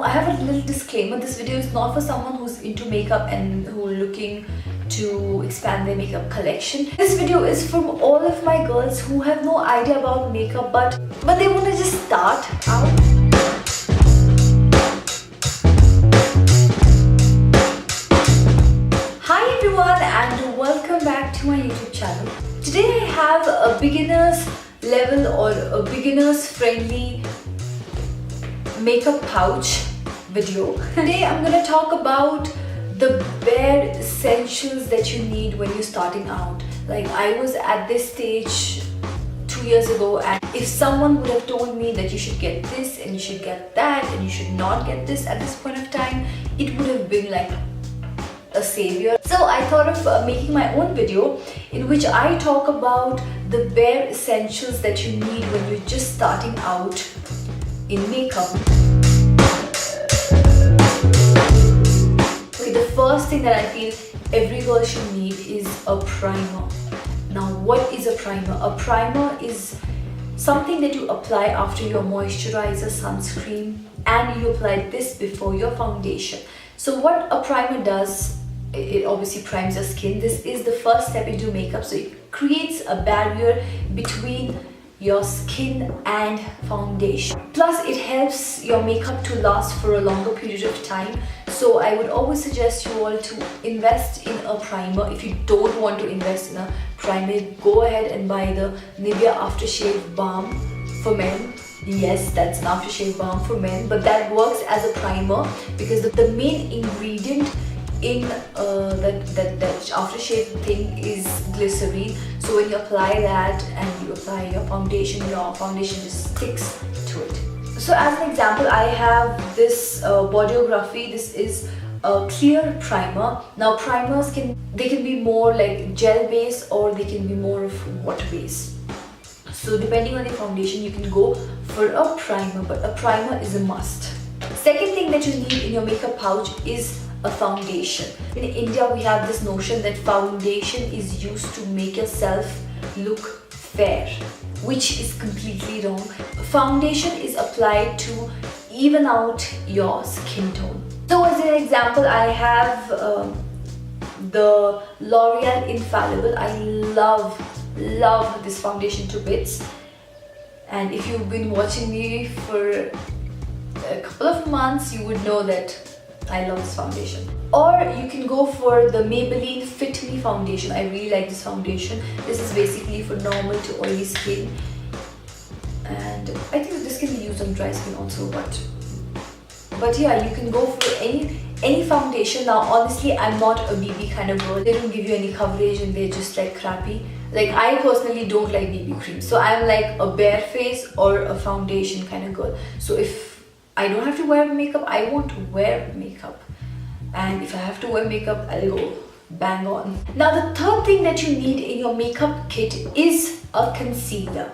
I have a little disclaimer. This video is not for someone who's into makeup and who are looking to expand their makeup collection. This video is from all of my girls who have no idea about makeup but they want to just start out. Hi everyone and welcome back to my YouTube channel. Today I have a beginner's level or a beginner's friendly makeup pouch video. Today I'm gonna talk about the bare essentials that you need when you're starting out. Like, I was at this stage 2 years ago, and if someone would have told me that you should get this and you should get that and you should not get this at this point of time, it would have been like a savior. So I thought of making my own video in which I talk about the bare essentials that you need when you're just starting out in makeup. Okay, the first thing that I feel every girl should need is a primer. Now, what is a primer? A primer is something that you apply after your moisturizer, sunscreen, and you apply this before your foundation. So what a primer does, it obviously primes your skin. This is the first step into makeup, so it creates a barrier between your skin and foundation. Plus, it helps your makeup to last for a longer period of time. So I would always suggest you all to invest in a primer. If you don't want to invest in a primer, go ahead and buy the Nivea Aftershave Balm for men. Yes, that's an aftershave balm for men, but that works as a primer because the main ingredient in that aftershave thing is glycerine. So when you apply that and you apply your foundation just sticks to it. So as an example, I have this bodyography. This is a clear primer. Now, primers can be more like gel based or they can be more of water based. So depending on the foundation, you can go for a primer, but a primer is a must. Second thing that you need in your makeup pouch is a foundation. In India, we have this notion that foundation is used to make yourself look fair, which is completely wrong. Foundation is applied to even out your skin tone. So as an example, I have the L'Oreal Infallible. I love this foundation to bits, and if you've been watching me for a couple of months, you would know that I love this foundation. Or you can go for the Maybelline Fit Me foundation. I really like this foundation. This is basically for normal to oily skin, and I think this can be used on dry skin also, but yeah, you can go for any foundation. Now honestly, I'm not a BB kind of girl. They don't give you any coverage and they're just like crappy. Like, I personally don't like BB cream, so I'm like a bare face or a foundation kind of girl. So if I don't have to wear makeup, I won't wear makeup, and if I have to wear makeup, I'll go bang on. Now, the third thing that you need in your makeup kit is a concealer.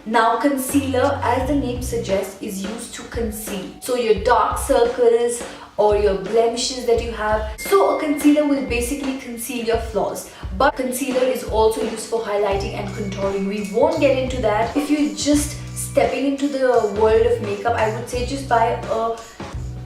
Now, concealer, as the name suggests, is used to conceal, so your dark circles or your blemishes that you have. So a concealer will basically conceal your flaws, but concealer is also used for highlighting and contouring. We won't get into that. If you're just stepping into the world of makeup, I would say just buy a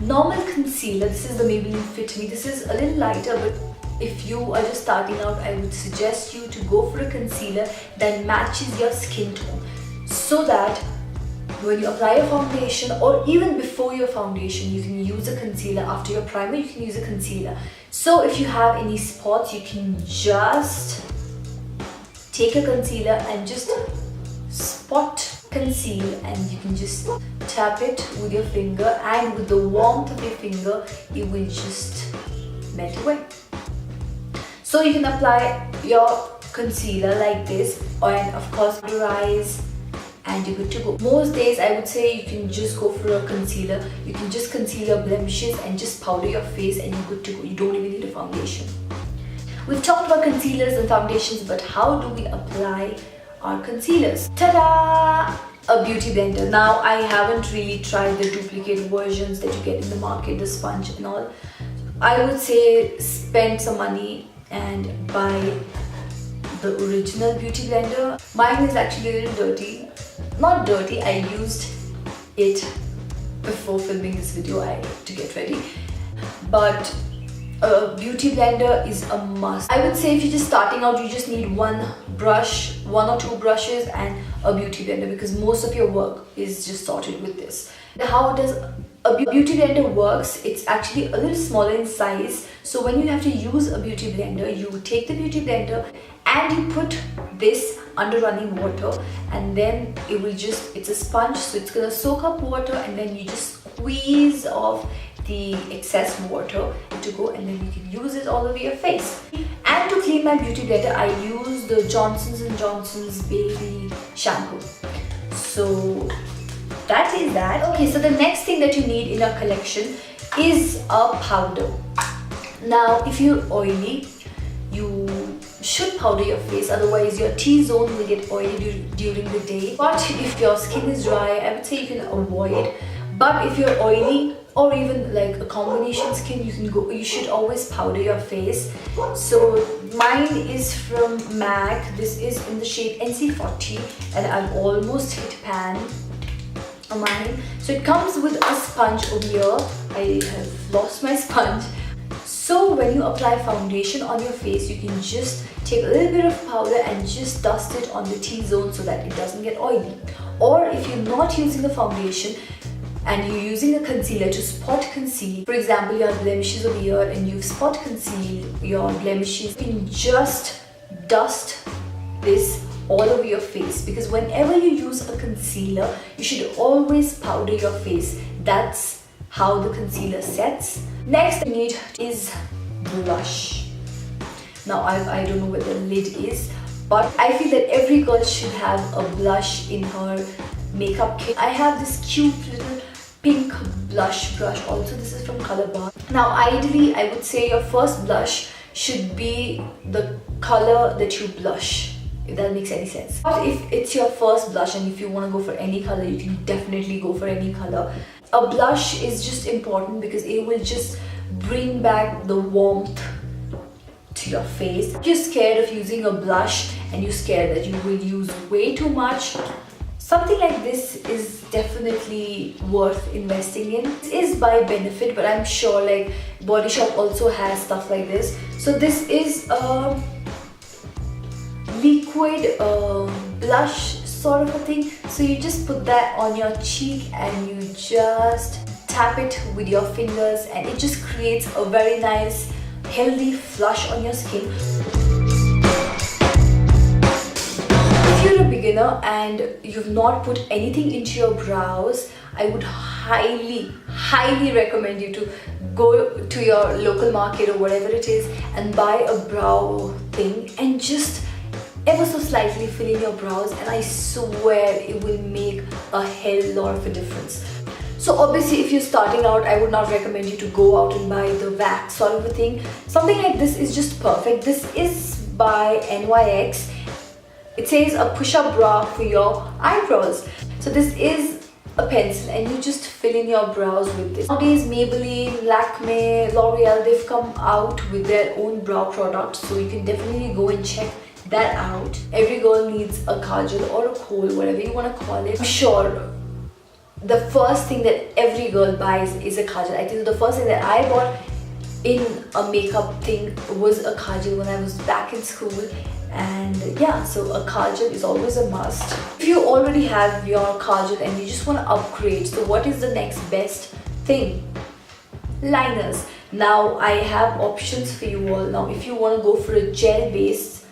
normal concealer. This is the Maybelline Fit Me. This is a little lighter, but if you are just starting out, I would suggest you to go for a concealer that matches your skin tone, so that when you apply your foundation or even before your foundation, you can use a concealer. After your primer, you can use a concealer. So if you have any spots, you can just take a concealer and just spot conceal, and you can just tap it with your finger, and with the warmth of your finger, it will just melt away. So you can apply your concealer like this, and of course moisturize, and you're good to go. Most days, I would say you can just go for a concealer. You can just conceal your blemishes and just powder your face, and you're good to go. You don't even need a foundation. We've talked about concealers and foundations, but how do we apply our concealers? Ta-da! A beauty blender. Now, I haven't really tried the duplicate versions that you get in the market, the sponge and all. I would say spend some money and buy the original beauty blender. Mine is actually a little dirty. Not dirty, I used it before filming this video to get ready. But a beauty blender is a must. I would say if you're just starting out, you just need one or two brushes and a beauty blender, because most of your work is just sorted with this. How does a beauty blender works? It's actually a little smaller in size. So when you have to use a beauty blender, you take the beauty blender and you put this under running water, and then it's a sponge, so it's gonna soak up water, and then you just squeeze off the excess water to go, and then you can use it all over your face. And to clean my beauty blender, I use the Johnson's & Johnson's baby shampoo. So that is that. Okay, so the next thing that you need in a collection is a powder. Now, if you're oily, you should powder your face, otherwise your T-zone will get oily during the day. But if your skin is dry, I would say you can avoid. But if you're oily, or even like a combination skin, you should always powder your face. So mine is from MAC. This is in the shade NC40, and I've almost hit pan on mine. So it comes with a sponge over here. I have lost my sponge. So when you apply foundation on your face, you can just take a little bit of powder and just dust it on the T-zone so that it doesn't get oily. Or if you're not using the foundation and you're using a concealer to spot conceal, for example, you have blemishes over here and you've spot concealed your blemishes, you can just dust this all over your face, because whenever you use a concealer, you should always powder your face. That's how the concealer sets. Next I need is blush. Now I don't know where the lid is, but I feel that every girl should have a blush in her makeup kit. I have this cute little pink blush brush also. This is from Color. Now ideally I would say your first blush should be the color that you blush, if that makes any sense. But if it's your first blush and if you want to go for any color, you can definitely go for any color. A blush is just important because it will just bring back the warmth to your face. If you're scared of using a blush and you're scared that you will use way too much, something like this is definitely worth investing in. This is by Benefit, but I'm sure like Body Shop also has stuff like this. So this is a liquid blush sort of a thing. So you just put that on your cheek and you just tap it with your fingers, and it just creates a very nice healthy flush on your skin. If you're a beginner and you've not put anything into your brows, I would highly recommend you to go to your local market or whatever it is and buy a brow thing and just ever so slightly fill in your brows, and I swear it will make a hell lot of a difference. So obviously if you're starting out, I would not recommend you to go out and buy the wax sort of a thing. Something like this is just perfect. This is by NYX. It says a push-up brow for your eyebrows. So this is a pencil and you just fill in your brows with this. Nowadays Maybelline, Lakme, L'Oreal, they've come out with their own brow products, so you can definitely go and check that out. Every girl needs a kajal or a kohl, whatever you want to call it. I'm sure the first thing that every girl buys is a kajal. I think the first thing that I bought in a makeup thing was a kajal when I was back in school. And yeah, so a kajal is always a must. If you already have your kajal and you just want to upgrade, so what is the next best thing? Liners. Now I have options for you all. Now if you want to go for a gel based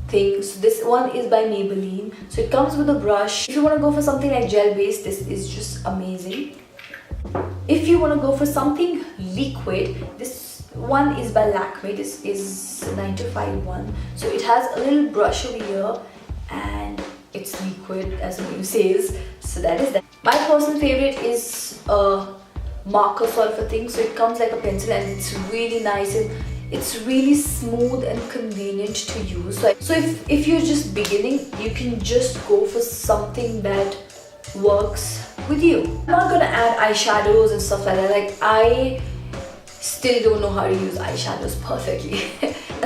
thing, so this one is by Maybelline, so it comes with a brush. If you want to go for something like gel based, this is just amazing. If you want to go for something liquid, this one is by Lakme. This is 9to5 so it has a little brush over here and it's liquid as the name says, so that is that. My personal favorite is a marker sort of a thing, so it comes like a pencil and it's really nice and it's really smooth and convenient to use. So if you're just beginning, you can just go for something that works with you. I'm not gonna add eyeshadows and stuff like that. Like I still don't know how to use eyeshadows perfectly.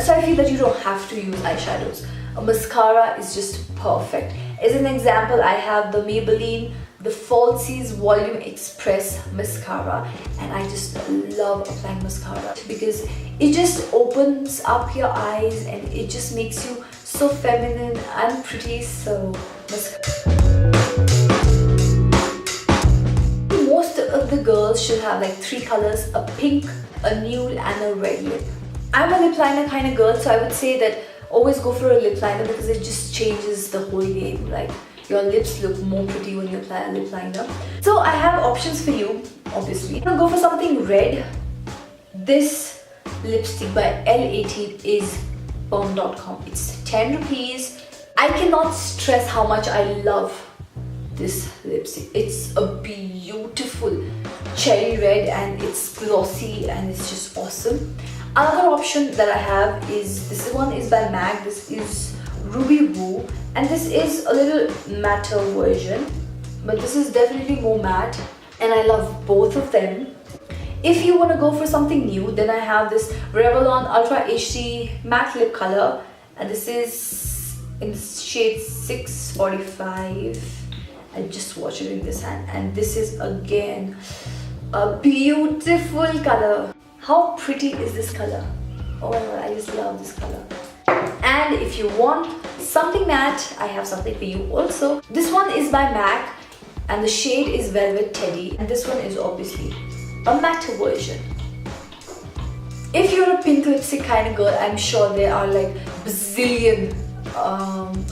So I feel that you don't have to use eyeshadows. A mascara is just perfect. As an example, I have the Maybelline the Falsies Volume Express mascara, and I just love applying mascara because it just opens up your eyes and it just makes you so feminine and pretty. So most of the girls should have like 3 colors: a pink, a nude and a red lip. I'm a lip liner kind of girl, so I would say that always go for a lip liner because it just changes the whole game. Like, your lips look more pretty when you apply a lip liner. So I have options for you, obviously. I'm gonna go for something red. This lipstick by L18 is bomb.com. It's 10 rupees. I cannot stress how much I love this lipstick. It's a beautiful cherry red and it's glossy and it's just awesome. Another option that I have is, this one is by MAC. This is Ruby Woo, and this is a little matte version, but this is definitely more matte, and I love both of them. If you want to go for something new, then I have this Revlon Ultra HD matte lip color, and this is in shade 645. I just watched it in this hand, and this is again a beautiful color. How pretty is this color? Oh my god, I just love this color. And if you want something matte, I have something for you also. This one is by MAC and the shade is Velvet Teddy, and this one is obviously a matte version. If you're a pink lipstick kind of girl, I'm sure there are like bazillion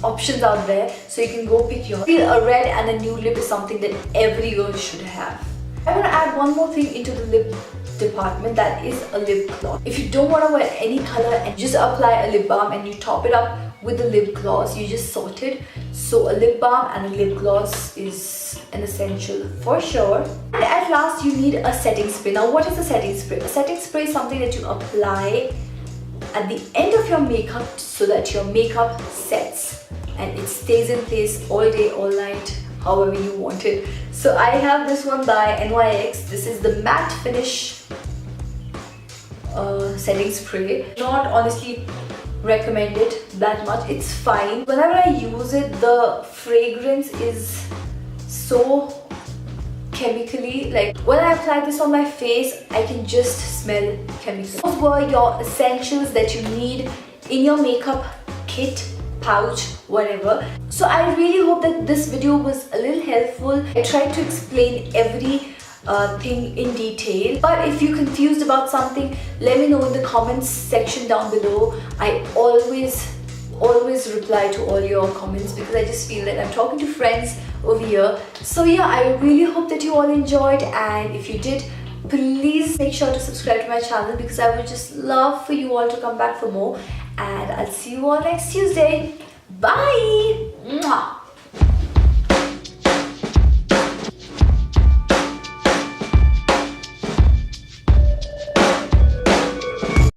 options out there, so you can go pick yours. I feel a red and a nude lip is something that every girl should have. I want to add one more thing into the lip department, that is a lip gloss. If you don't want to wear any color and just apply a lip balm and you top it up with the lip gloss, you just sort it. So a lip balm and a lip gloss is an essential for sure. And at last you need a setting spray. Now what is a setting spray? A setting spray is something that you apply at the end of your makeup so that your makeup sets and it stays in place all day, all night, however you want it. So I have this one by NYX. This is the matte finish setting spray. Not honestly recommend it that much. It's fine. Whenever I use it, the fragrance is so chemically, like when I apply this on my face, I can just smell chemicals. Those were your essentials that you need in your makeup kit, pouch, whatever. So I really hope that this video was a little helpful. I tried to explain every thing in detail, but if you're confused about something, let me know in the comments section down below. I always reply to all your comments because I just feel that I'm talking to friends over here. So yeah, I really hope that you all enjoyed, and if you did, please make sure to subscribe to my channel because I would just love for you all to come back for more. And I'll see you all next Tuesday. Bye. Mwah.